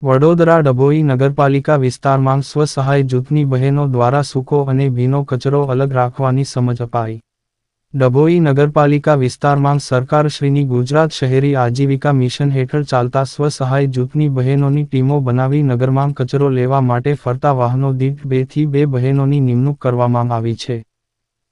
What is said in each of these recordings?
વડોદરા ડભોઈ નગરપાલિકા વિસ્તારમાં સ્વસહાય જૂથની બહેનો દ્વારા સૂકો અને ભીનો કચરો અલગ રાખવાની સમજ અપાઈ. ડભોઈ નગરપાલિકા વિસ્તારમાં સરકારશ્રીની ગુજરાત શહેરી આજીવિકા મિશન હેઠળ ચાલતા સ્વસહાય જૂથની બહેનોની ટીમો બનાવી નગરમાં કચરો લેવા માટે ફરતા વાહનો દીઠ 2 થી 2 બહેનોની નિમણૂક કરવામાં આવી છે.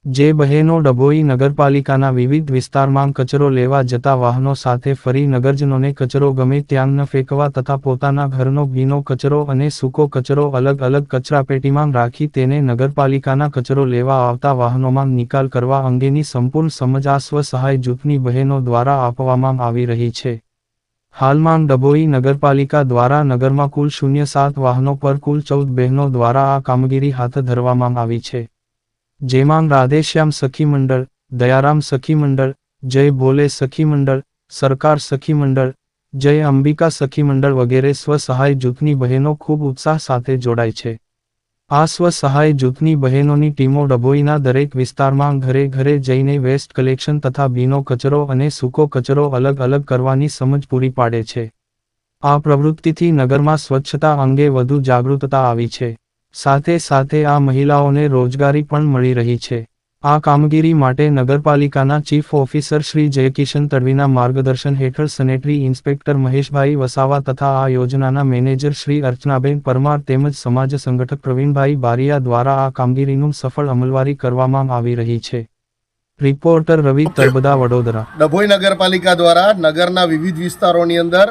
જે બહેનો ડભોઈ નગરપાલિકાના વિવિધ વિસ્તારમાં કચરો લેવા જતા વાહનો સાથે ફરી નગરજનોને કચરો ગમે ત્યાં ન ફેંકવા તથા પોતાના ઘરનો ભીનો કચરો અને સૂકો કચરો અલગ અલગ કચરાપેટીમાં રાખી તેને નગરપાલિકાના કચરો લેવા આવતા વાહનોમાં નિકાલ કરવા અંગેની સંપૂર્ણ સમજ આ સ્વસહાય જૂથની બહેનો દ્વારા આપવામાં આવી રહી છે. હાલમાં ડભોઈ નગરપાલિકા દ્વારા નગરમાં કુલ 07 વાહનો પર કુલ 14 બહેનો દ્વારા આ કામગીરી હાથ ધરવામાં આવી છે. જેમાં રાધેશ્યામ સખી મંડળ, દયારામ સખી મંડળ, જય ભોલે સખી મંડળ, સરકાર સખી મંડળ, જય અંબિકા સખી મંડળ વગેરે સ્વસહાય જૂથની બહેનો ખૂબ ઉત્સાહ સાથે જોડાય છે. આ સ્વસહાય જૂથની બહેનોની ટીમો ડભોઈના દરેક વિસ્તારમાં ઘરે ઘરે જઈને વેસ્ટ કલેક્શન તથા ભીનો કચરો અને સૂકો કચરો અલગ અલગ કરવાની સમજ પૂરી પાડે છે. આ પ્રવૃત્તિથી નગરમાં સ્વચ્છતા અંગે વધુ જાગૃતતા આવી છે. સાથે સાથે આ મહિલાઓને રોજગારી પણ મળી રહી છે. આ કામગીરી માટે નગરપાલિકાના ચીફ ઓફિસર શ્રી જયકિશન તડવીના માર્ગદર્શન હેઠળ સેનેટરી ઇન્સ્પેક્ટર મહેશભાઈ વસાવા તથા આ યોજનાના મેનેજર શ્રી અર્ચનાબેન પરમાર તેમજ સમાજ સંગઠક પ્રવીણભાઈ બારિયા દ્વારા આ કામગીરીનું સફળ અમલવારી કરવામાં આવી રહી છે. રિપોર્ટર રવિ તરબદા, વડોદરા. ડભોઈ નગરપાલિકા દ્વારા નગરના વિવિધ વિસ્તારોની અંદર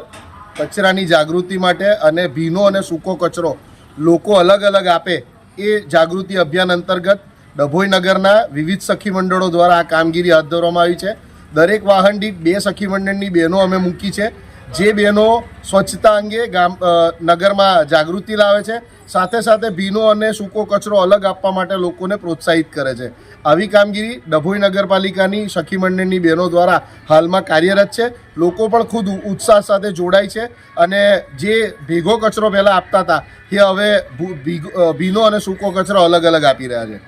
કચરાની જાગૃતિ માટે અને ભીનો અને સૂકો કચરો લોકો અલગ અલગ આપે એ જાગૃતિ અભિયાન અંતર્ગત ડભોઈ નગરના વિવિધ સખી મંડળો દ્વારા આ કામગીરી હાથ ધરવામાં આવી છે. દરેક વાહન દીઠ 2 સખી મંડળની બહેનો અમે મૂકી છે, જે બહેનો સ્વચ્છતા અંગે નગરમાં જાગૃતિ લાવે છે, સાથે સાથે ભીનો અને સૂકો કચરો અલગ આપવા માટે લોકોને પ્રોત્સાહિત કરે છે. આવી કામગીરી ડભોઈ નગરપાલિકાની સખી મંડળની બહેનો દ્વારા હાલમાં કાર્યરત છે. લોકો પણ ખુદ ઉત્સાહ સાથે જોડાય છે અને જે ભેગો કચરો પહેલાં આપતા હતા એ હવે ભીનો અને સૂકો કચરો અલગ અલગ આપી રહ્યા છે.